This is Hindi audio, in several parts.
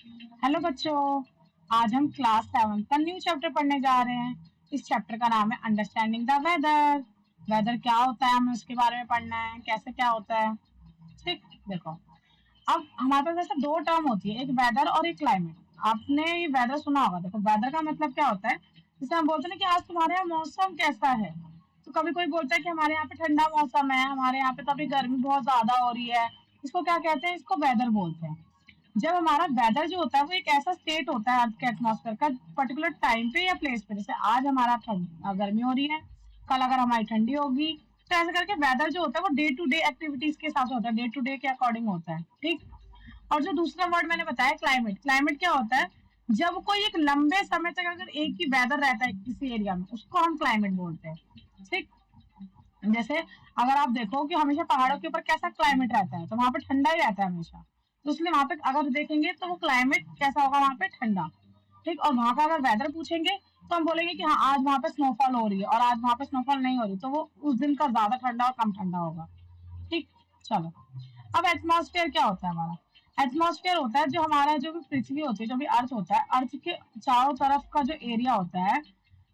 हेलो बच्चों। आज हम क्लास 7 का न्यू चैप्टर पढ़ने जा रहे हैं। इस चैप्टर का नाम है अंडरस्टैंडिंग द वेदर। वेदर क्या होता है, हमें उसके बारे में पढ़ना है, कैसे क्या होता है। ठीक, देखो, अब हमारे पास वैसे दो टर्म होती है, एक वेदर और एक क्लाइमेट। आपने ये वेदर सुना होगा। देखो, वेदर का मतलब क्या होता है, जैसे हम बोलते हैं ना कि आज तुम्हारे यहाँ मौसम कैसा है। तो कभी कोई बोलता है कि हमारे यहाँ पे ठंडा मौसम है, हमारे यहाँ पे तो अभी गर्मी बहुत ज्यादा हो रही है। इसको क्या कहते हैं, इसको वेदर बोलते हैं। जब हमारा वेदर जो होता है वो एक ऐसा स्टेट होता है अर्थ के एटमॉस्फेयर का, पर्टिकुलर टाइम पे या प्लेस पे। जैसे आज हमारा गर्मी हो रही है, कल अगर हमारी ठंडी होगी, तो ऐसे करके वेदर जो होता है वो डे टू डे एक्टिविटीज के हिसाब से होता है, डे टू डे के अकॉर्डिंग होता है। ठीक। और जो दूसरा वर्ड मैंने बताया क्लाइमेट, क्लाइमेट क्या होता है, जब कोई एक लंबे समय तक अगर एक ही वेदर रहता है किसी एरिया में, उसको हम क्लाइमेट बोलते हैं। ठीक। जैसे अगर आप देखो कि हमेशा पहाड़ों के ऊपर कैसा क्लाइमेट रहता है, तो वहां पे ठंडा ही रहता है हमेशा। तो इसलिए वहां पे अगर देखेंगे तो वो क्लाइमेट कैसा होगा, वहां पे ठंडा। ठीक। और वहां का अगर वेदर पूछेंगे तो हम बोलेंगे कि हाँ, आज वहां पे स्नोफॉल हो रही है, और आज वहां पे स्नोफॉल नहीं हो रही, तो वो उस दिन का ज्यादा ठंडा और कम ठंडा होगा। ठीक। चलो, अब एटमॉस्फेयर क्या होता है हमारा। एटमॉस्फेयर होता है जो हमारा, जो भी पृथ्वी होती है, जो भी अर्थ होता है, अर्थ के चारों तरफ का जो एरिया होता है,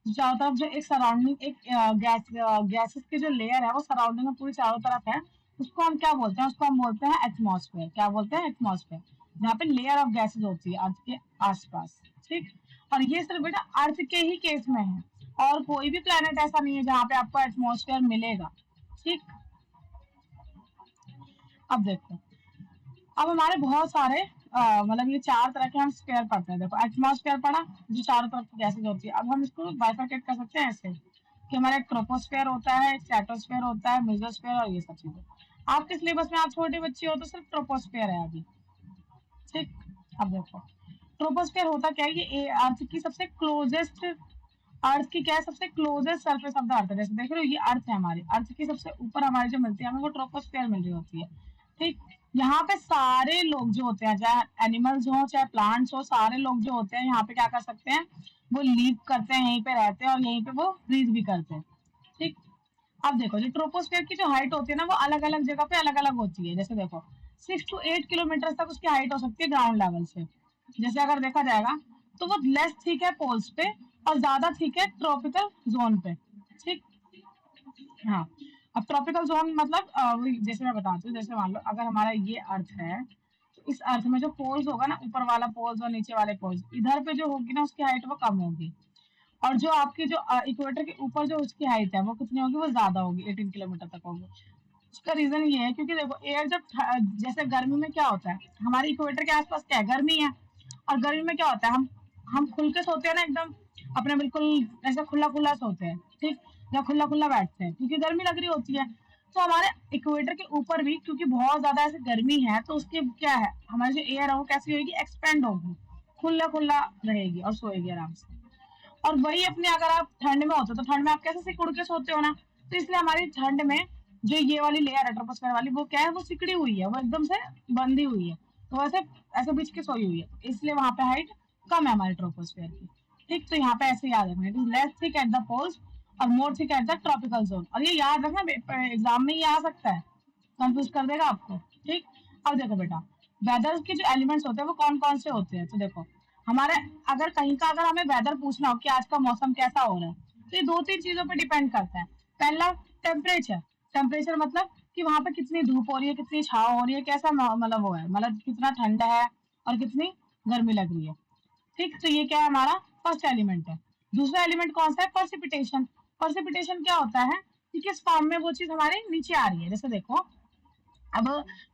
चारों तरफ जो एक सराउंडिंग, एक गैसेस की जो लेयर है वो सराउंडिंग में पूरी चारों तरफ है, उसको हम क्या बोलते हैं, उसको हम बोलते हैं एटमॉस्फेयर। क्या बोलते हैं, एटमॉस्फेयर। जहाँ पे लेयर ऑफ गैसेस होती है अर्थ के आसपास। ठीक। और ये सिर्फ बेटा अर्थ के ही केस में है, और कोई भी प्लेनेट ऐसा नहीं है जहाँ पे आपको एटमॉस्फेयर मिलेगा। ठीक। अब देखो, अब हमारे बहुत सारे मतलब ये चार तरह के हम स्फीयर पढ़ते हैं। देखो, एटमॉस्फेयर पढ़ा, जो चारों तरफ गैसेज होती है। अब हम इसको बाइफरकेट कर सकते हैं ऐसे कि हमारा एक ट्रोपोस्फेयर होता है, एक स्ट्रेटोस्फेयर होता है, मेसोस्फेयर, और ये सब चीजें। आपके सिलेबस में आप छोटे बच्चे हो तो सिर्फ ट्रोपोस्फेयर है अभी। ठीक। अब देखो, ट्रोपोस्फेयर होता क्या है, ये अर्थ की सबसे क्लोजेस्ट, अर्थ की क्या है, सबसे closest surface of the earth है। जैसे देख रहे हो, ये अर्थ है हमारी, अर्थ की सबसे ऊपर हमारी जो मिलती है हमें, वो ट्रोपोस्फेयर मिल रही होती है। ठीक। यहाँ पे सारे लोग जो होते हैं, चाहे एनिमल्स हो चाहे प्लांट्स हो, सारे लोग जो होते हैं यहाँ पे क्या कर सकते हैं, वो लीव करते हैं, यहीं पे रहते हैं, और यहीं पे वो ब्रीज भी करते हैं। ठीक। अब देखो, जो ट्रोपोस्फेयर की जो हाइट होती है ना, वो अलग अलग जगह पे अलग अलग होती है। जैसे देखो, 6 to 8 किलोमीटर तक उसकी हाइट हो सकती है ग्राउंड लेवल से। जैसे अगर देखा जाएगा तो वो लेस थिक है पोल्स पे, और ज्यादा थिक है ट्रॉपिकल जोन पे। ठीक। हाँ। अब ट्रॉपिकल जोन मतलब वही, जैसे मैं बताती हूँ, जैसे मान लो अगर हमारा ये अर्थ है, तो इस अर्थ में जो पोल्स होगा ना, ऊपर वाला पोल्स और नीचे वाले पोल्स, इधर पे जो होगी ना उसकी हाइट वो कम होगी। और जो आपकी जो इक्वेटर के ऊपर जो उसकी हाइट है वो कितनी होगी, वो ज्यादा होगी, 18 किलोमीटर तक होगी। उसका रीजन ये है क्योंकि देखो, एयर जब जैसे गर्मी में क्या होता है, हमारे इक्वेटर के आसपास क्या है, गर्मी है। और गर्मी में क्या होता है, हम खुल के सोते हैं ना एकदम, अपने बिल्कुल ऐसा खुला खुला सोते हैं। ठीक। या खुला खुला बैठते हैं क्योंकि गर्मी लग रही होती है। तो हमारे इक्वेटर के ऊपर भी क्योंकि बहुत ज्यादा ऐसे गर्मी है, तो उसके क्या है, हमारी जो एयर है वो कैसी होगी, एक्सपेंड होगी, खुला खुला रहेगी और सोएगी आराम से। और वही अपने अगर आप ठंड में होते हो, तो ठंड में आप कैसे सिकुड़ के सोते हो ना, तो इसलिए हमारी ठंड में जो ये वाली लेयर है ट्रोपोस्फेयर वाली, वो क्या है, वो सिकड़ी हुई है, वो एकदम से बंधी हुई है। तो वैसे ऐसे बीच के सोई हुई है, तो इसलिए वहां पे हाइट कम है हमारे ट्रोपोस्फेयर की। ठीक। तो यहाँ पे ऐसे याद रखना, it is less thick at the poles और more thick at the tropical zone. और ये याद रखना, एग्जाम में ये आ सकता है, कंफ्यूज कर देगा आपको। ठीक। अब देखो बेटा, वेदर के जो एलिमेंट्स होते हैं वो कौन कौन से होते हैं, तो देखो, हमारे अगर कहीं का अगर हमें वेदर पूछना हो कि आज का मौसम कैसा हो रहा है, तो ये दो तीन चीजों पे डिपेंड करता है। पहला, टेम्परेचर। टेम्परेचर मतलब कि वहां पे कितनी धूप हो रही है, कितनी छाव हो रही है, कैसा मतलब वो है, मतलब कितना ठंडा है और कितनी गर्मी लग रही है। ठीक। तो ये क्या है, हमारा फर्स्ट एलिमेंट है। दूसरा एलिमेंट कौन सा है, पर्सिपिटेशन। पर्सिपिटेशन क्या होता है कि किस फॉर्म में वो चीज हमारे नीचे आ रही है। जैसे देखो, अब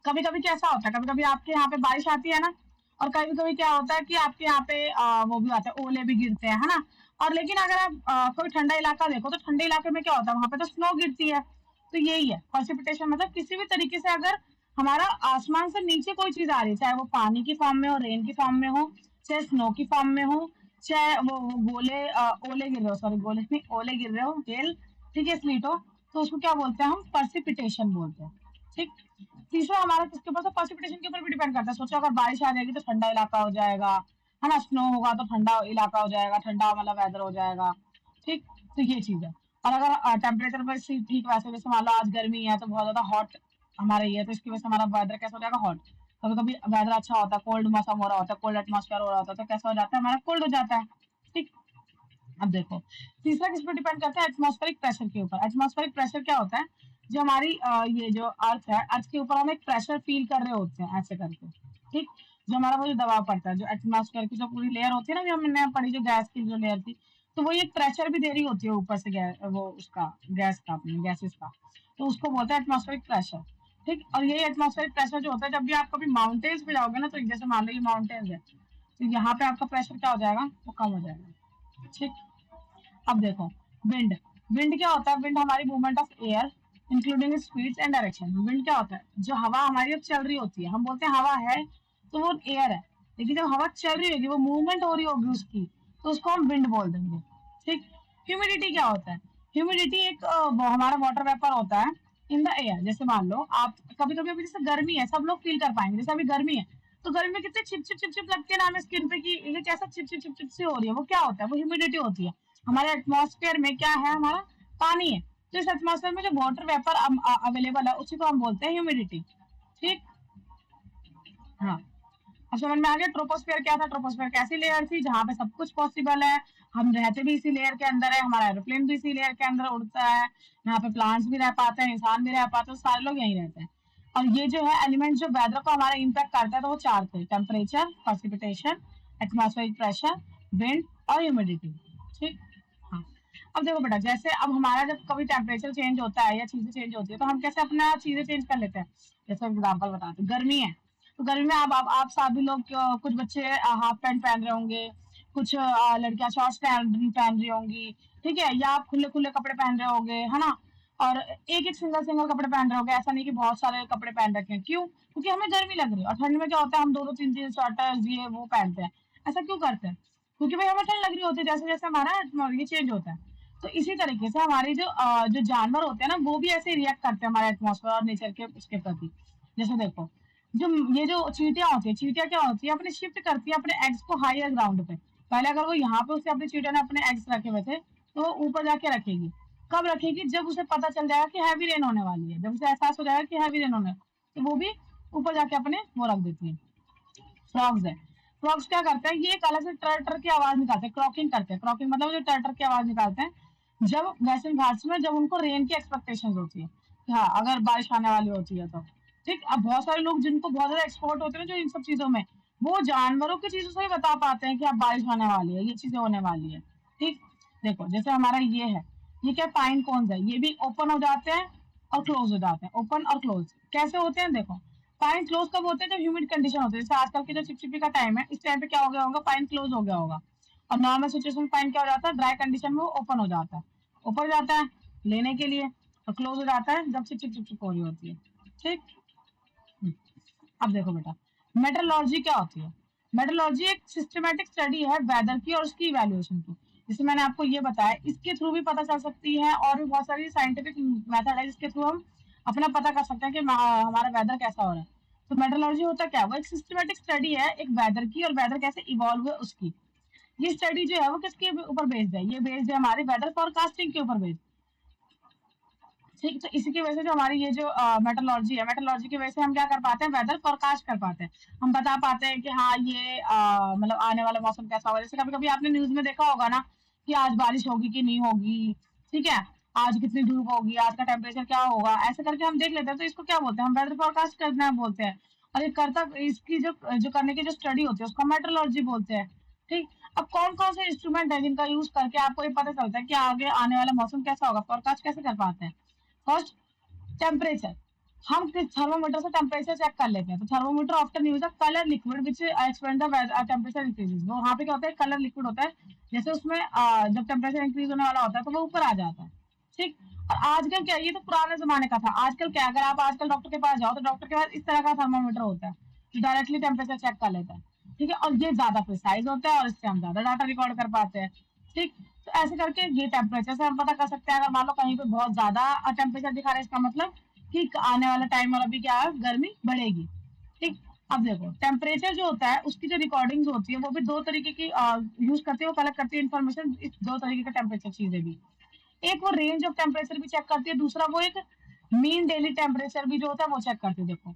कभी कभी कैसा होता है, कभी कभी आपके यहाँ पे बारिश आती है ना, और कभी कभी क्या होता है कि आपके यहाँ पे वो भी आते हैं, ओले भी गिरते हैं, है ना। और लेकिन अगर आप कोई ठंडा इलाका देखो, तो ठंडे इलाके में क्या होता है, वहां पे तो स्नो गिरती है। तो यही है प्रेसिपिटेशन, मतलब किसी भी तरीके से अगर हमारा आसमान से नीचे कोई चीज आ रही है, चाहे वो पानी की फॉर्म में हो, रेन की फॉर्म में हो, चाहे स्नो की फॉर्म में हो, चाहे वो गोले ओले गिर रहे हो, सॉरी गोले नहीं, ओले गिर रहे हो, हेल, ठीक है, स्लीट हो, तो उसको क्या बोलते हैं, हम पर्सिपिटेशन बोलते हैं। ठीक। तीसरा हमारा किसके ऊपर, प्रेसिपिटेशन के ऊपर भी डिपेंड करता है। सोचो अगर बारिश आ जाएगी तो ठंडा इलाका हो जाएगा, है ना, स्नो होगा तो ठंडा इलाका हो जाएगा, ठंडा मतलब वेदर हो जाएगा। ठीक। तो ये चीज है। और अगर टेम्परेचर पर ठीक वैसे, जैसे मान लो आज गर्मी है तो बहुत ज्यादा हॉट हमारा ये है, तो इसकी वजह से हमारा वेदर कैसा हो जाएगा, हॉट। कभी कभी वेदर अच्छा होता है, कोल्ड मौसम हो रहा होता है, कोल्ड एटमॉस्फेयर हो रहा होता है, तो कैसा हो जाता है, हमारा कोल्ड हो जाता है। ठीक। अब देखो, तीसरा किस पर डिपेंड करता है, एटमॉस्फेरिक प्रेशर के ऊपर। एटमॉस्फेरिक प्रेशर क्या होता है, जो हमारी ये जो अर्थ है, अर्थ के ऊपर हम एक प्रेशर फील कर रहे होते हैं ऐसे करके। ठीक। जो हमारा वो जो दबाव पड़ता है, जो एटमॉस्फेयर की जो पूरी लेयर होती है ना, अभी हमने पढ़ी जो गैस की जो लेयर थी, तो वो एक प्रेशर भी दे रही होती है ऊपर से गैस, वो उसका गैस का, अपनी गैसेस का, तो उसको बोलते हैं एटमॉस्फेरिक प्रेशर। ठीक। और ये एटमॉस्फेरिक प्रेशर जो होता है, जब भी आप कभी माउंटेन्स पे जाओगे ना, तो जैसे मान लो ये माउंटेन्स है, तो यहाँ पे आपका प्रेशर क्या हो जाएगा, वो कम हो जाएगा। ठीक। अब देखो, विंड। विंड क्या होता है, विंड हमारी movement of air including speeds and direction. Wind क्या होता है, जो हवा हमारी जब चल रही होती है, हम बोलते हैं हवा है तो वो एयर है, लेकिन जब हवा चल रही होगी, वो मूवमेंट हो रही होगी उसकी, तो उसको हम विंड बोल देंगे। ठीक। ह्यूमिडिटी क्या होता है, ह्यूमिडिटी एक हमारा वाटर वेपर होता है इन द एयर। जैसे मान लो आप कभी कभी, अभी जैसे गर्मी है, सब लोग फील कर पाएंगे, जैसे अभी गर्मी है, तो गर्मी में कितने चिप चिप चिप चिप लगती है ना हमें स्किन पे, कि ये कैसा चिप चिप चिप चिप सी हो रही है, वो क्या होता है, वो ह्यूमिडिटी होती है। हमारे एटमॉस्फेयर में क्या है, हमारा पानी है, तो इस एटमॉस्फेयर में जो वाटर वेपर अवेलेबल है, उसी को हम बोलते हैं ह्यूमिडिटी। ठीक। हाँ। अब समझ में आ गया ट्रोपोस्फेयर क्या था। ट्रोपोस्फेयर कैसी लेयर थी, जहाँ पे सब कुछ पॉसिबल है, हम रहते भी इसी लेयर के अंदर है, हमारा एरोप्लेन भी इसी लेयर के अंदर उड़ता है, यहाँ पे प्लांट्स भी रह पाते हैं, इंसान भी रह पाते हैं, सारे लोग यहीं रहते हैं। और ये जो है एलिमेंट जो वेदर को हमारा इम्पैक्ट करता है, तो वो चार थे, temperature, precipitation, atmospheric pressure, wind और ह्यूमिडिटी। ठीक। हाँ। अब देखो बेटा, जैसे अब हमारा जब कभी टेम्परेचर चेंज होता है या चीजें चेंज होती है, तो हम कैसे अपना चीजें चेंज कर लेते हैं। जैसे एग्जाम्पल बताते हैं, गर्मी है, तो गर्मी में आप सभी लोग कुछ बच्चे हाफ पैंट पहन रहे होंगे, कुछ लड़कियां शॉर्ट्स पहन रही होंगी, ठीक है, या आप खुले खुले कपड़े पहन रहे होंगे, है ना। और एक एक सिंगल सिंगल कपड़े पहन रहे होंगे, ऐसा नहीं कि बहुत सारे कपड़े पहन रखे हैं। क्यों? क्योंकि हमें गर्मी लग रही है, और ठंड में क्या होता है, हम दो दो तीन तीन स्वेटर्स ये वो पहनते हैं। ऐसा क्यों करते हैं? क्योंकि भाई हमें ठंड लग रही होती है, जैसे जैसे हमारा ये चेंज होता है। तो इसी तरीके से हमारे जो जानवर होते हैं ना, वो भी ऐसे रिएक्ट करते हैं हमारे एटमॉस्फेयर और नेचर के उसके प्रति। जैसे देखो, जो ये जो चींटियां होती है, चींटियां क्या होती है, अपने शिफ्ट करती है अपने एग्स को हायर ग्राउंड पे। पहले अगर वो यहाँ पे उसे अपनी चींटिया ने अपने एग्स रखे हुए थे, तो वो ऊपर जाके रखेगी। कब रखेगी? जब उसे पता चल जाएगा कि हैवी रेन होने वाली है, जब उसे एहसास हो जाएगा कि हैवी रेन होने, तो वो भी ऊपर जाके अपने वो रख देती है। फ्रॉग्स है, फ्रॉग्स क्या करते हैं, ये एक अलग से टर टर की आवाज निकालते हैं, क्रॉकिंग करते हैं। क्रॉकिंग मतलब जो टर टर की आवाज निकालते हैं जब वेस्टर्न घाट्स में, जब उनको रेन की एक्सपेक्टेशन होती है कि हाँ अगर बारिश आने वाली होती है तो। ठीक। अब बहुत सारे लोग जिनको बहुत ज्यादा एक्सपर्ट होते हैं जो इन सब चीजों में, वो जानवरों की चीजों से ही बता पाते हैं कि अब बारिश आने वाली है, ये चीजें होने वाली है। ठीक। देखो जैसे हमारा ये है, ये क्या पाइन कोन्स है, ये भी ओपन हो जाते हैं और क्लोज हो जाते हैं। ओपन और क्लोज कैसे होते हैं, देखो, पाइन क्लोज कब होते हैं, जब ह्यूमिड कंडीशन होती है। जैसे आजकल की जो चिपचिपी का टाइम है, इस टाइम पे क्या हो गया होगा, पाइन क्लोज हो गया होगा। और नॉर्मल सिचुएशन में पाइन क्या हो जाता है, ड्राई कंडीशन में वो ओपन हो जाता है, ऊपर जाता है लेने के लिए, और क्लोज हो जाता है जब चिप चिप चिप हो रही होती है। ठीक। अब देखो बेटा, मेट्रोलॉजी क्या होती है। मेट्रोलॉजी एक सिस्टमेटिक स्टडी है वेदर की और उसकी इवैल्यूएशन की। जैसे मैंने आपको ये बताया, इसके थ्रू भी पता चल सकती है, और भी बहुत सारी साइंटिफिक मेथड है जिसके थ्रू हम अपना पता कर सकते हैं कि हमारा वेदर कैसा हो रहा है। तो मेट्रोलॉजी होता क्या है, वो एक सिस्टमेटिक स्टडी है एक वेदर की, और वेदर कैसे इवॉल्व हुआ उसकी। ये स्टडी जो है वो किसके ऊपर बेस्ड है, ये बेस्ड है हमारे वेदर फोरकास्टिंग के ऊपर बेस्ड। ठीक। तो इसी की वजह से जो हमारी ये जो मेट्रोलॉजी है, मेट्रोलॉजी की वजह से हम क्या कर पाते हैं, वेदर फोरकास्ट कर पाते हैं। हम बता पाते हैं कि हाँ ये मतलब आने वाला मौसम कैसा होगा। जैसे कभी कभी आपने न्यूज में देखा होगा ना कि आज बारिश होगी कि नहीं होगी, ठीक है, आज कितनी धूप होगी, आज का टेम्परेचर क्या होगा, ऐसे करके हम देख लेते हैं। तो इसको क्या बोलते हैं, हम वेदर फोरकास्ट करना बोलते हैं। और ये करता, इसकी जो जो करने की जो स्टडी होती है उसको मेट्रोलॉजी बोलते हैं। ठीक। अब कौन कौन से इंस्ट्रूमेंट है जिनका यूज करके आपको ये पता चलता है कि आगे आने वाला मौसम कैसा होगा, फोरकास्ट कैसे कर पाते हैं। First, temperature. हम थर्मोमीटर से टेम्परेचर चेक कर लेते हैं। तो thermometer often use a colour liquid which expand the temperature increases. वो वहां पे क्या होता है, कलर लिक्विड होता है, जैसे उसमें जब टेम्परेचर इंक्रीज होने वाला होता है तो वो ऊपर आ जाता है। ठीक। और आजकल क्या, ये तो पुराने जमाने का था, आजकल क्या, अगर आप आजकल डॉक्टर के पास जाओ तो डॉक्टर के पास इस तरह का थर्मोमीटर होता है जो डायरेक्टली टेम्परेचर चेक कर लेता है। ठीक है, और ये ज्यादा प्रिसाइज होता है और इससे हम ज्यादा डाटा रिकॉर्ड कर पाते हैं। ठीक। तो ऐसे करके ये टेम्परेचर से हम पता कर सकते हैं। अगर मान लो कहीं पे बहुत ज्यादा टेम्परेचर दिखा रहा है, इसका मतलब कि आने वाला टाइम और अभी क्या है, गर्मी बढ़ेगी। ठीक। अब देखो, टेम्परेचर जो होता है उसकी जो रिकॉर्डिंग्स होती है वो भी दो तरीके की यूज करती है, वो कलेक्ट करती है इन्फॉर्मेशन, इस दो तरीके का टेम्परेचर चीजें भी। एक वो रेंज ऑफ टेम्परेचर भी चेक करती है, दूसरा वो एक मीन डेली टेम्परेचर भी जो होता है वो चेक करती है। देखो,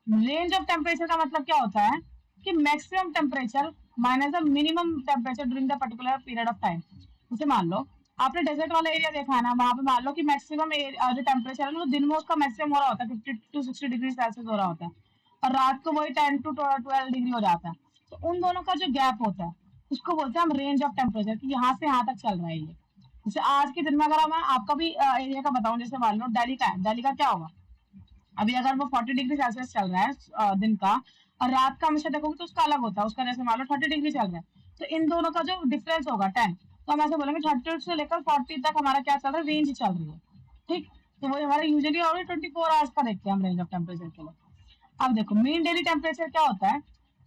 रेंज ऑफ टेम्परेचर का मतलब क्या होता है कि maximum temperature minus the minimum temperature during the particular period of time. जैसे मान लो आपने डेजर्ट वाला एरिया देखा है ना, वहां पे मान लो कि मैक्सिमम जो टेम्परेचर है ना, वो दिन में उसका मैक्सिमम हो रहा होता है 50 to 60 डिग्री सेल्सियस हो रहा होता है, और रात को वही 10 to 12 डिग्री हो जाता है। तो उन दोनों का जो गैप होता है उसको बोलते हैं हम रेंज ऑफ टेम्परेचर, कि यहाँ से यहाँ तक चल रहा है ये। जैसे आज के दिन में अगर मैं आपका भी एरिया का बताऊं, जैसे मान लो दिल्ली का है, दिल्ली का क्या होगा अभी, अगर वो 40 डिग्री सेल्सियस चल रहा है दिन का, और रात का हमेशा देखोगे तो उसका अलग होता है, उसका जैसे मान लो 30 डिग्री चल रहा है, तो इन दोनों का जो डिफरेंस होगा 10, तो हम ऐसे बोलेंगे 30 से लेकर 40 तक हमारा क्या चल रहा है, रेंज चल रही है। ठीक, तो वो हमारा यूजुअली और 24 आवर्स का देखते हैं हम रेंज ऑफ टेम्परेचर के लिए। अब देखो मीन डेली टेम्परेचर क्या होता है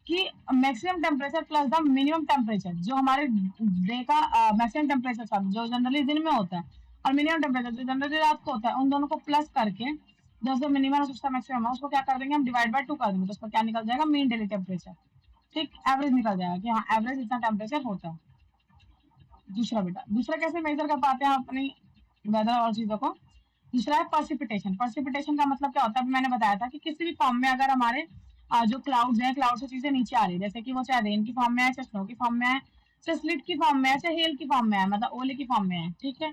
कि maximum temperature plus the minimum temperature, जो हमारे डे का मैक्सिमम टेम्परेचर जो जनरली दिन में होता है, और मिनिमम टेम्परेचर जो जनरली रात को होता है, उन दोनों को प्लस करके जो मिनिमम उसका मैक्सिमम है उसको क्या कर देंगे हम, डिवाइड बाय 2 कर देंगे, तो उसका क्या निकल जाएगा, मीन डेली टेम्परेचर। ठीक, एवरेज निकल जाएगा कि हाँ एवरेज इतना टेम्परेचर होता है। दूसरा बेटा, दूसरा कैसे मेजर कर पाते हैं अपनी वेदर और चीजों को, दूसरा है पर्सिपिटेशन। पर्सिपिटेशन का मतलब क्या होता है, अभी मैंने बताया था कि किसी भी फॉर्म में अगर हमारे जो क्लाउड्स हैं, क्लाउड से चीजें नीचे आ रही है, जैसे कि वो चाहे रेन की फॉर्म में है, चाहे स्नो की फॉर्म में है, चाहे स्लिट की फॉर्म में है, चाहे हेल की फॉर्म में है, मतलब ओले की फॉर्म में है। ठीक है।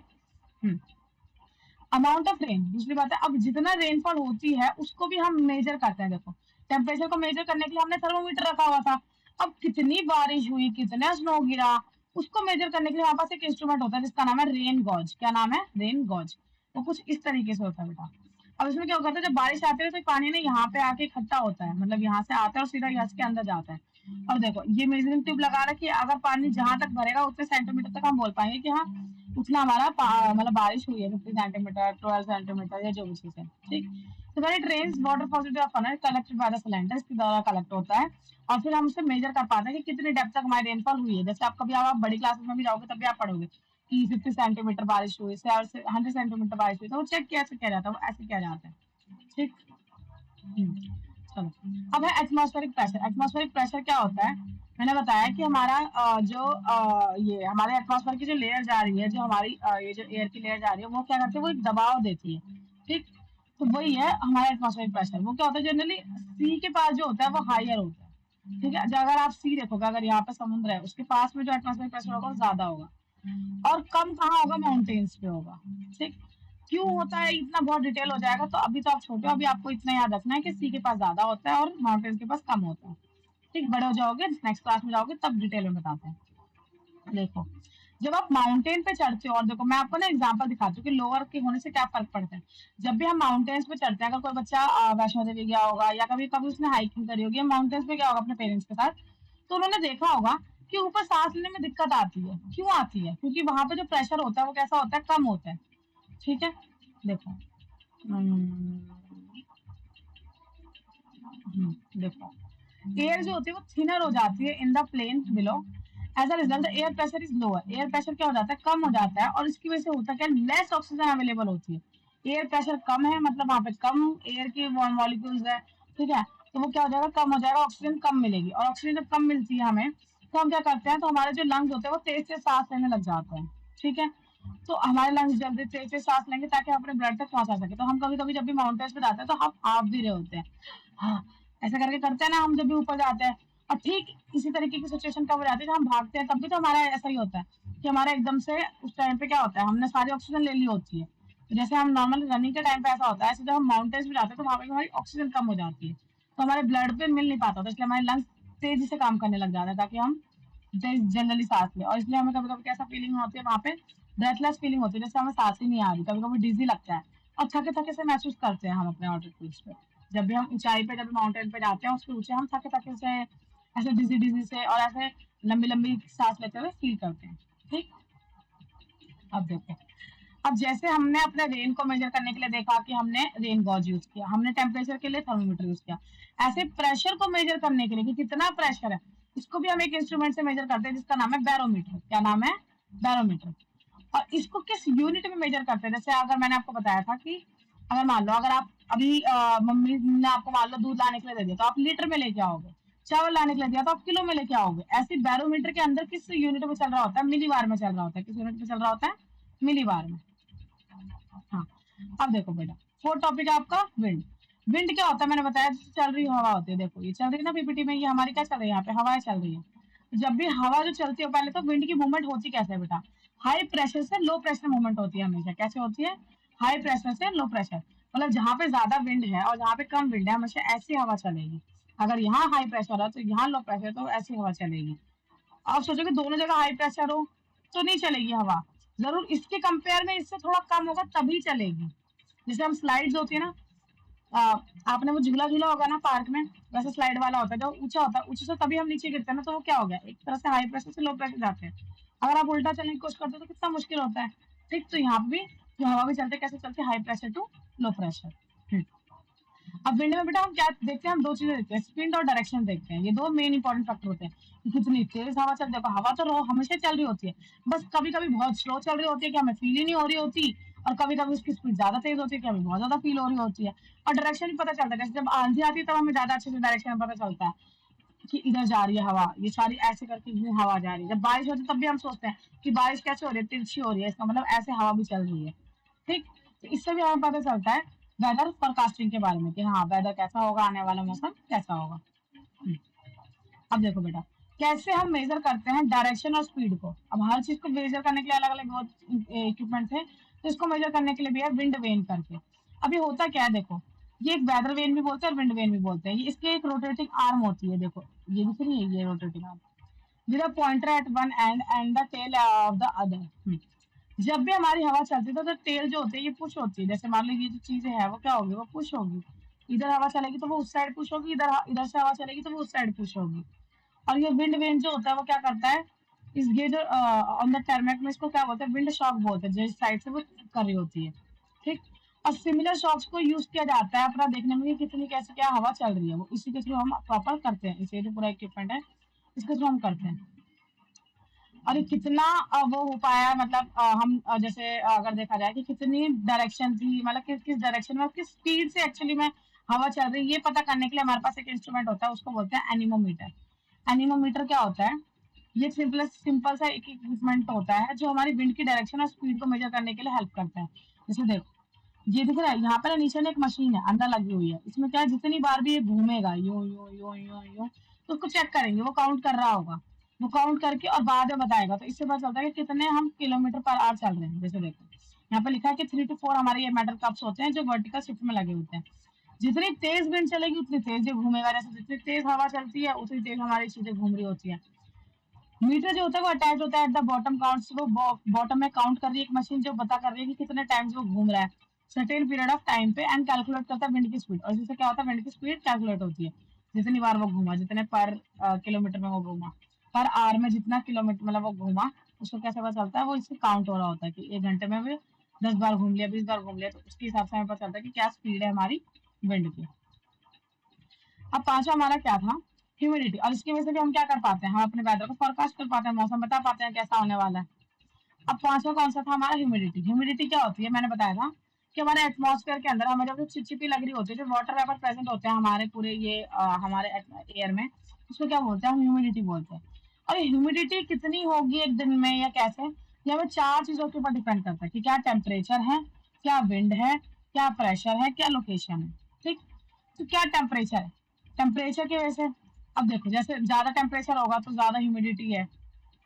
अमाउंट ऑफ रेन, दूसरी बात है, अब जितना रेनफॉल होती है उसको भी हम मेजर करते हैं। देखो टेम्परेचर को मेजर करने के लिए हमने थर्मोमीटर रखा हुआ था, अब कितनी बारिश हुई, कितना स्नो गिरा, उसको मेजर करने के लिए हमारे पास एक इंस्ट्रूमेंट होता है जिसका नाम है रेन गॉज। क्या नाम है, रेन गॉज। तो कुछ इस तरीके से होता है बेटा। अब इसमें क्या होता है, जब बारिश आती है तो पानी ना यहाँ पे आके इकट्ठा होता है, मतलब यहाँ से आता है और सीधा यहाँ के अंदर जाता है। और देखो ये मेजरिंग ट्यूब लगा रखी है, अगर पानी जहां तक भरेगा उतने सेंटीमीटर तक हम बोल पाएंगे कि हाँ उतना हमारा मतलब बारिश हुई है, 50 सेंटीमीटर, 12 सेंटीमीटर, या जो भी चीज है। ठीक, तो when it rains water positive of funnel collected by the cylinder, इसके द्वारा कलेक्ट होता है, और फिर हम उससे मेजर कर पाते हैं कि कितनी डेप्थ तक हमारी रेनफॉल हुई है। जैसे आप कभी आप बड़ी क्लासेस में भी जाओगे तब भी आप पढ़ोगे कि 50 सेंटीमीटर बारिश हुई, 100 सेंटीमीटर बारिश हुई, तो वो चेक कैसे किया जाता है, वो ऐसे किया जाता है। ठीक। चलो, अब है एटमॉस्फेरिक प्रेशर। एटमॉस्फेरिक प्रेशर क्या होता है, मैंने बताया कि हमारा ये हमारे एटमॉस्फेयर की जो लेयर जा रही है, जो हमारी ये जो एयर की लेयर जा रही है, वो क्या करती है, वो एक दबाव देती है। ठीक, तो वही है हमारा एटमॉस्फेरिक प्रेशर। वो क्या होता है, जनरली सी के पास जो होता है वो हायर होता है। ठीक है, जो अगर आप सी देखोगे, अगर यहाँ पे समुद्र है उसके पास में जो एटमॉस्फेरिक प्रेशर होगा वो ज्यादा होगा, और कम कहाँ होगा, माउंटेन्स पे होगा। ठीक, क्यों होता है इतना बहुत डिटेल हो जाएगा, तो अभी तो आप छोटे हो, अभी आपको इतना याद रखना है कि सी के पास ज्यादा होता है और माउंटेन्स के पास कम होता है। ठीक, बड़े हो जाओगे नेक्स्ट क्लास में जाओगे तब डिटेल में बताते हैं। देखो जब आप माउंटेन पे चढ़ते हो, और देखो मैं आपको ना एग्जांपल दिखाती हूँ कि लोअर के होने से क्या फर्क पड़ता है। जब भी हम माउंटेन्स पे चढ़ते हैं, अगर कोई बच्चा वैष्णो देवी गया होगा या कभी कभी उसने हाइकिंग करी होगी, माउंटेन्स पे गया होगा अपने पेरेंट्स के साथ, तो उन्होंने देखा होगा कि ऊपर सांस लेने में दिक्कत आती है। क्यों आती है, क्योंकि वहां पे जो प्रेशर होता है वो कैसा होता है, कम होता है। ठीक है, देखो देखो एयर जो होती है वो थिनर हो जाती है in the plain below, as a result the air pressure is lower. Air pressure क्या हो जाता है, कम हो जाता है, और इसकी वजह से होता है क्या, लेस ऑक्सीजन अवेलेबल होती है। एयर प्रेशर कम है मतलब वहां पे कम एयर की मॉलिक्यूल्स है। ठीक है, तो वो क्या हो जाएगा, कम हो जाएगा, ऑक्सीजन कम मिलेगी, और ऑक्सीजन जब कम मिलती है हमें, तो हम क्या करते हैं, तो हमारे जो लंग्स होते हैं वो तेज से सांस लेने लग जाते हैं। ठीक है, तो हमारे लंग्स जल्दी तेज से सांस लेंगे ताकि हम अपने ब्लड तक पहुंचा सके। तो हम कभी कभी जब भी माउंटेन्स पे जाते हैं तो हम हाफ भी रहे होते हैं, हाँ ऐसा करके करते हैं ना हम जब भी ऊपर जाते हैं। और ठीक इसी तरीके की सिचुएशन कब हो जाती है, जब हम भागते हैं तब भी तो हमारा ऐसा ही होता है कि हमारा एकदम से उस टाइम पे क्या होता है, हमने सारी ऑक्सीजन ले ली होती है। तो जैसे हम नॉर्मल रनिंग के टाइम पे ऐसा होता है, ऐसे जब हम माउंटेन्स पे जाते हैं तो वहां पे हमारी ऑक्सीजन कम हो जाती है, तो हमारे ब्लड पे मिल नहीं पाता, तो इसलिए हमारे लंग्स तेजी से काम करने लग जाते हैं ताकि हम जनरली सांस ले, और इसलिए हमें कभी कभी कैसा फीलिंग होती है वहां पे, ब्रेथलेस फीलिंग होती है, जैसे हमें सांस ही नहीं आ रही, कभी कभी डिजी लगता है, और थके थके से महसूस करते हैं हम अपने ऑल्टीट्यूड्स पे। जब भी हम ऊंचाई पे, जब भी माउंटेन पे जाते हैं उसके ऊंचे हम थके थके से, ऐसे डिजी डिजी से, और ऐसे लंबी लंबी सांस लेते हुए फील करते हैं। ठीक, अब देखो, अब जैसे हमने अपने रेन को मेजर करने के लिए देखा कि हमने रेन गॉज यूज किया, हमने टेम्परेचर के लिए थर्मोमीटर यूज किया, ऐसे प्रेशर को मेजर करने के लिए कि कितना प्रेशर है, इसको भी हम एक इंस्ट्रूमेंट से मेजर करते हैं जिसका नाम है बैरोमीटर। क्या नाम है, बैरोमीटर। और इसको किस यूनिट में मेजर करते हैं, जैसे अगर मैंने आपको बताया था कि अगर मान लो अगर आप अभी मम्मी ने आपको मान लो दूध लाने के लिए दे दिया तो आप लीटर में लेके आओगे, चावल लाने के लिए दिया तो आप किलो में लेके आओगे। ऐसे बैरोमीटर के अंदर किस यूनिट में चल रहा होता है, मिलीबार में चल रहा होता है। किस यूनिट में चल रहा होता है, मिलीबार में। हाँ, अब देखो बेटा फोर्थ टॉपिक है आपका विंड। विंड क्या होता है मैंने बताया, चल रही हवा होती है। देखो ये चल रही है ना पीपीटी में, ये हमारी क्या चल रही है, यहाँ पे हवाएं चल रही है। तो जब भी हवा जो चलती है, पहले तो विंड की मूवमेंट होती कैसे है बेटा, हाई प्रेशर से लो प्रेशर मूवमेंट होती है हमेशा। कैसे होती है, हाई प्रेशर से लो प्रेशर, मतलब जहाँ पे ज्यादा विंड है और जहाँ पे कम विंड है हमेशा ऐसी हवा चलेगी। अगर यहाँ हाई प्रेशर है तो यहाँ लो प्रेशर, तो ऐसी हवा चलेगी। आप सोचोगे दोनों जगह हाई प्रेशर हो तो नहीं चलेगी हवा, जरूर इसके कंपेयर में इससे थोड़ा कम होगा तभी चलेगी। जैसे हम स्लाइड्स होती है ना, आ, आपने वो झूला झूला होगा ना पार्क में, वैसे स्लाइड वाला होता है जो ऊंचा होता है, ऊंचे से तभी हम नीचे गिरते हैं ना, तो वो क्या हो गया, एक तरह से हाई प्रेशर से लो प्रेशर जाते हैं। अगर आप उल्टा चलने की कोशिश करते हो तो कितना मुश्किल होता है। ठीक, तो यहाँ पे भी जो हवा भी चलते हैं कैसे चलते हैं, high pressure to low pressure. अब विंड में बेटा हम क्या देखते हैं, हम दो चीजें देखते हैं, स्पीड और डायरेक्शन देखते हैं। ये दो मेन इंपॉर्टेंट फैक्टर होते हैं कि कितनी तेज हवा चल, देखो हवा तो हमेशा चल रही होती है, बस कभी कभी बहुत स्लो चल रही होती है कि हमें फील ही नहीं हो रही होती, और कभी कभी उसकी स्पीड ज्यादा तेज होती है कि हमें बहुत ज्यादा फील हो रही होती है। और डायरेक्शन भी पता चलता है, जैसे जब आंधी आती है तब हमें ज्यादा अच्छे से डायरेक्शन पता चलता है कि इधर जा रही है हवा, ये सारी ऐसे करके इधर हवा जा रही है। जब बारिश होती है तब भी हम सोचते हैं कि बारिश कैसे हो रही है, तिरछी हो रही है, इसका मतलब ऐसे हवा भी चल रही है। ठीक, तो इससे भी हमें पता चलता है वेदर फोरकास्टिंग के बारे में कि हाँ वेदर कैसा होगा, आने वाला मौसम कैसा होगा। हम्म, अब देखो बेटा कैसे हम मेजर करते हैं डायरेक्शन और स्पीड को। अब हर चीज को मेजर करने के लिए अलग अलग बहुत इक्विपमेंट है, तो इसको मेजर करने के लिए भी है विंड वेन करके। अब ये होता क्या है, देखो ये एक वेदर वेन भी बोलते हैं और विंड वेन भी बोलते हैं। ये इसके एक रोटेटिंग आर्म होती है, देखो ये दिख रही है, ये rotating arm with a pointer at one end and the tail of the other। जब भी हमारी हवा चलती है तो टेल जो होती है ये पुश होती है। जैसे मान लो ये जो चीजें है वो क्या होगी, वो पुश होगी। इधर हवा चलेगी तो वो उस साइड पुश होगी, इधर इधर से हवा चलेगी तो वो उस साइड पुश होगी। और ये विंड वेन जो होता है वो क्या करता है, इस ये जो ऑन द टर्मेक में इसको क्या बोलते हैं, विंड शॉक बोलते हैं, जिस साइड से वो कर रही होती है। ठीक, और सिमिलर शॉक्स को यूज किया जाता है अपना देखने में कि कितनी कैसे क्या हवा चल रही है, वो इसी के थ्रू हम प्रॉपर करते हैं। इसे जो पूरा इक्विपमेंट है इसके थ्रू हम करते हैं। और ये कितना वो हो पाया, मतलब हम जैसे अगर देखा जाए कि कितनी डायरेक्शन थी, मतलब किस किस डायरेक्शन में किस स्पीड से एक्चुअली में हवा चल रही है, ये पता करने के लिए हमारे पास एक इंस्ट्रूमेंट होता है, उसको बोलते हैं एनीमोमीटर। एनीमोमीटर क्या होता है, ये सिंपल सा एक इक्विपमेंट होता है जो हमारी विंड की डायरेक्शन और स्पीड को मेजर करने के लिए हेल्प करता है। जैसे देखो ये दिख रहा है यहाँ पर नीचे में एक मशीन है अंदर लगी हुई है, इसमें क्या है जितनी बार भी ये घूमेगा यूं यूं यूं यूं यूं, तो उसको चेक करेंगे, वो काउंट कर रहा होगा, वो काउंट करके और बाद में बताएगा। तो इससे पता चलता है कि कितने हम किलोमीटर पर आवर चल रहे हैं। जैसे देखो यहाँ पे लिखा है कि 3 to 4 हमारे ये मेटल कप्स होते हैं जो वर्टिकल शिफ्ट में लगे होते हैं। जितनी तेज विंड चलेगी उतनी तेज ये घूमेगा, जैसे जितनी तेज हवा चलती है उतनी तेज हमारी चीजें घूम रही होती है। मीटर जो होता है वो अटैच होता है एट द बॉटम, काउंट्स, वो बॉटम में काउंट कर रही है एक मशीन जो पता कर रही है कि कितने टाइम्स वो घूम रहा है सर्टेन पीरियड ऑफ टाइम पे, एंड कैलकुलेट करता है विंड की स्पीड। और इससे क्या होता है, विंड की स्पीड कैलकुलेट होती है, जितनी बार वो घूमा, जितने पर किलोमीटर में वो घूमा, पर आवर में जितना किलोमीटर मतलब वो घूमा, उसको कैसे पता चलता है, वो इससे काउंट हो रहा होता है कि 1 घंटे में भी 10 बार घूम लिया, 20 बार घूम लिया, तो उसके हिसाब से हमें पता चलता है कि क्या स्पीड है हमारी विंड की। अब पांचवा हमारा क्या था, ह्यूमिडिटी। और इसकी वजह से भी हम क्या कर पाते हैं, हम अपने वेदर को फोरकास्ट कर पाते हैं, मौसम बता पाते हैं कैसा होने वाला है। अब पांचवा कौन सा था हमारा, ह्यूमिडिटी। ह्यूमिडिटी क्या होती है, मैंने बताया था कि हमारे एटमॉस्फेयर के अंदर हमें जब चिपचिपी लग रही होती है, जो वाटर वेपर प्रेजेंट होते हैं हमारे पूरे ये हमारे एयर में, उसको क्या बोलते हैं, हम ह्यूमिडिटी बोलते हैं। और ह्यूमिडिटी कितनी होगी एक दिन में या कैसे, ये हमें 4 चीजों के ऊपर डिपेंड करता है कि क्या टेम्परेचर है, क्या विंड है, क्या प्रेशर है, क्या लोकेशन है। ठीक, तो क्या टेम्परेचर है, टेम्परेचर की वजह से, अब देखो जैसे ज्यादा टेम्परेचर होगा तो ज्यादा ह्यूमिडिटी है।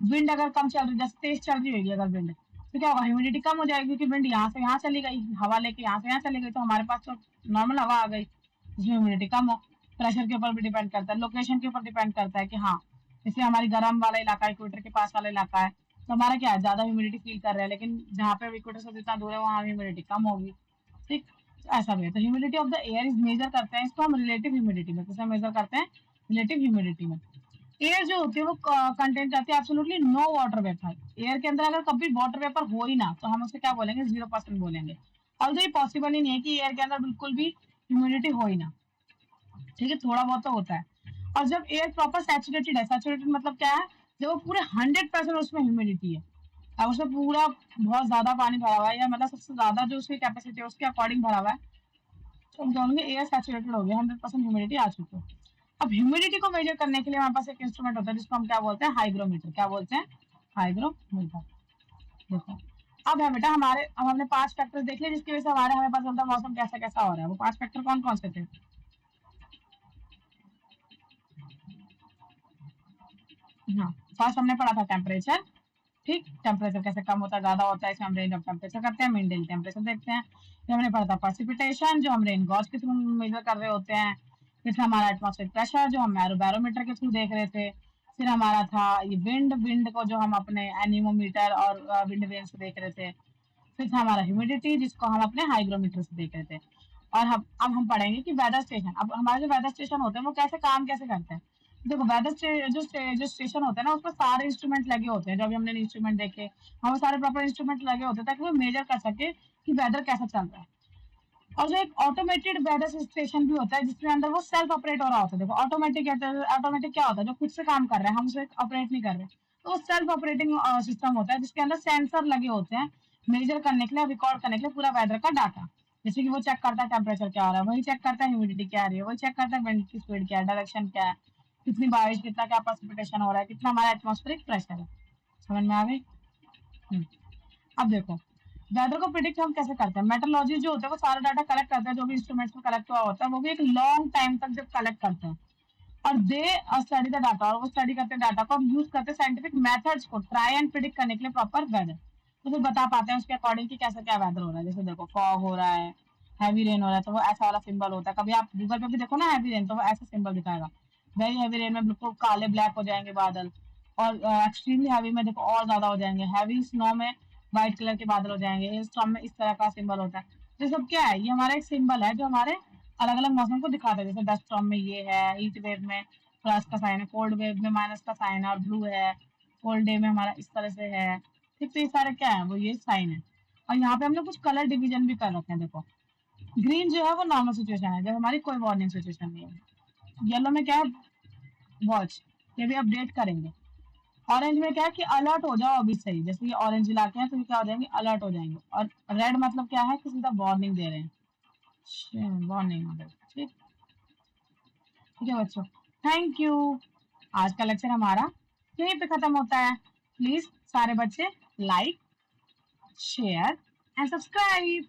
विंड अगर कम चल रही, जैसे तेज चल रही होगी अगर विंड, तो क्या होगा, ह्यूमिडिटी कम हो जाएगी क्योंकि विंड यहाँ से यहाँ चली गई, हवा लेके यहाँ से यहाँ चली गई, तो हमारे पास तो नॉर्मल हवा आ गई जिसमें ह्यूमिडिटी कम हो। प्रेशर के ऊपर भी डिपेंड करता है, लोकेशन के ऊपर डिपेंड करता है कि हाँ जैसे हमारी गर्म वाला इलाका इक्वेटर के पास वाला इलाका है तो हमारा क्या है, ज्यादा ह्यूमिडिटी फील कर रहा है, लेकिन जहाँ पे इक्वेटर से जितना दूर है वहाँ ह्यूमिडिटी कम होगी। ठीक, तो ऐसा भी है। तो humidity of the air is measure करते हैं इसको हम रिलेटिव ह्यूमिडिटी में, किसे मेजर करते हैं, रिलेटिव ह्यूमिडिटी में। एयर जो होती है वो कंटेन करती है absolutely no water vapour. Air के अंदर अगर कभी वाटर वेपर हो ही ना तो हम उसे क्या बोलेंगे, 0% बोलेंगे। और ये पॉसिबल ही नहीं है कि एयर के अंदर बिल्कुल भी ह्यूमिडिटी हो ही ना, ठीक है, थोड़ा बहुत तो होता है। और जब एयर प्रॉपर सैचुरेटेड है, सैचुरेटेड मतलब क्या है, जब वो पूरे 100% उसमें ह्यूमिडिटी है, अब उसमें पूरा बहुत ज्यादा पानी भरा हुआ है या मतलब सबसे ज्यादा जो उसकी कैपेसिटी है उसके अकॉर्डिंग भरा हुआ है, तो हम कहेंगे एयर सैचुरेटेड हो गया, 100% ह्यूमिडिटी आ चुकी है। अब ह्यूमिडिटी को मेजर करने के लिए हमारे पास एक इंस्ट्रूमेंट होता है जिसको हम क्या बोलते हैं, हाइग्रोमीटर। क्या बोलते हैं, हाइग्रोमीटर। देखो अब है बेटा हमारे, अब हमने 5 फैक्टर्स देख लिए जिसकी वजह से हमारे हमें पता चलता है मौसम कैसा कैसा हो रहा है। वो 5 फैक्टर कौन कौन से थे? हाँ, फर्स्ट हमने पढ़ा था टेम्परेचर। ठीक, टेम्परेचर कैसे कम होता है ज्यादा होता है, इसमें हम रेंज ऑफ टेम्परेचर करते हैं, मीन डेली टेम्परेचर देखते हैं। फिर हमने पढ़ा था प्रेसिपिटेशन, जो हम रेन गॉज के थ्रू मेजर कर रहे होते हैं। फिर था हमारा एटमॉस्फेरिक प्रेशर, जो हम बैरोमीटर के थ्रू देख रहे थे। फिर हमारा था ये विंड, विंड को जो हम अपने एनीमोमीटर और विंड वेन से देख रहे थे। फिर था हमारा ह्यूमिडिटी, जिसको हम अपने हाइग्रोमीटर से देख रहे थे। और हम अब हम पढ़ेंगे कि वेदर स्टेशन, अब हमारे जो वेदर स्टेशन होते हैं वो कैसे काम कैसे करते हैं। देखो वेदर जो स्टेशन होता है ना, उसमें सारे इंस्ट्रूमेंट लगे होते हैं, जो अभी हमने इंस्ट्रूमेंट देखे, हमें सारे प्रॉपर इंस्ट्रूमेंट लगे होते हैं ताकि वो मेजर कर सके कि वेदर कैसा चल रहा है। और जो एक ऑटोमेटेड वेदर स्टेशन भी होता है जिसमें अंदर वो सेल्फ ऑपरेट हो रहा होता है। देखो ऑटोमेटिक ऑटोमेटिक क्या होता है, जो खुद से काम कर रहा है, हम उसे ऑपरेट नहीं कर रहे। तो वो सेल्फ ऑपरेटिंग सिस्टम होता है जिसके अंदर सेंसर लगे होते हैं मेजर करने के लिए, रिकॉर्ड करने के लिए पूरा वेदर का डाटा। जैसे कि वो चेक करता है टेम्परेचर क्या हो रहा है, वही चेक करता है ह्यूमिडिटी क्या आ रही है, वही चेक करता है विंड की स्पीड क्या है, डायरेक्शन क्या है, कितनी बारिश, कितना क्या प्रेसिपिटेशन हो रहा है, कितना हमारा एटमॉस्फेरिक प्रेशर है। समझ में आ गई? हम्म। अब देखो वेदर को प्रिडिक्ट हम कैसे करते हैं। मेट्रोलॉजी जो होता है वो सारा डाटा कलेक्ट करता है, जो भी इंस्ट्रूमेंट्स में कलेक्ट हुआ होता है वो भी एक लॉन्ग टाइम तक जब कलेक्ट करते हैं। और दे स्टडी द डाटा, और वो स्टडी करते हैं डाटा को, यूज करते हैं साइंटिफिक मेथड्स को ट्राई एंड प्रिडिक्ट करने के लिए प्रॉपर वेदर। तो फिर बता पाते हैं उसके अकॉर्डिंग कि कैसा क्या वेदर हो रहा है। जैसे देखो फॉग हो रहा है, हैवी रेन हो रहा है, तो वो ऐसा वाला सिंबल होता है। कभी आप गूगल पे भी देखो ना हैवी रेन, तो वो ऐसा सिंबल दिखाएगा। वेरी हैवी रेन में बिल्कुल काले ब्लैक हो जाएंगे बादल, और एक्सट्रीमली हैवी में देखो और ज्यादा हो जाएंगे। हैवी स्नो में व्हाइट कलर के बादल हो जाएंगे। हेल स्टॉर्म में इस तरह का सिंबल होता है। तो ये सब क्या है, ये हमारा एक सिंबल है जो हमारे अलग अलग मौसम को दिखाता है। जैसे डस्ट स्टॉर्म में ये है, हीट वेव में प्लस का साइन है, कोल्ड वेव में माइनस का साइन है और ब्लू है, कोल्ड डे में हमारा इस तरह से है। ठीक, तो ये सारे क्या है, वो ये साइन है। और यहाँ पे हमने कुछ कलर डिवीजन भी कर रखे हैं। देखो ग्रीन जो है वो नॉर्मल सिचुएशन है, जब हमारी कोई वार्निंग सिचुएशन नहीं है। येलो में क्या है, वॉच, ये भी अपडेट करेंगे। ऑरेंज में क्या है कि अलर्ट हो जाओ अभी सही, जैसे ये ऑरेंज इलाके हैं तो ये क्या हो जाएंगे, अलर्ट हो जाएंगे। और रेड मतलब क्या है कि सीधा वार्निंग दे रहे हैं, वार्निंग। ठीक, ठीक है बच्चों, थैंक यू। आज का लेक्चर हमारा यहीं पे खत्म होता है। प्लीज सारे बच्चे लाइक, शेयर एंड सब्सक्राइब।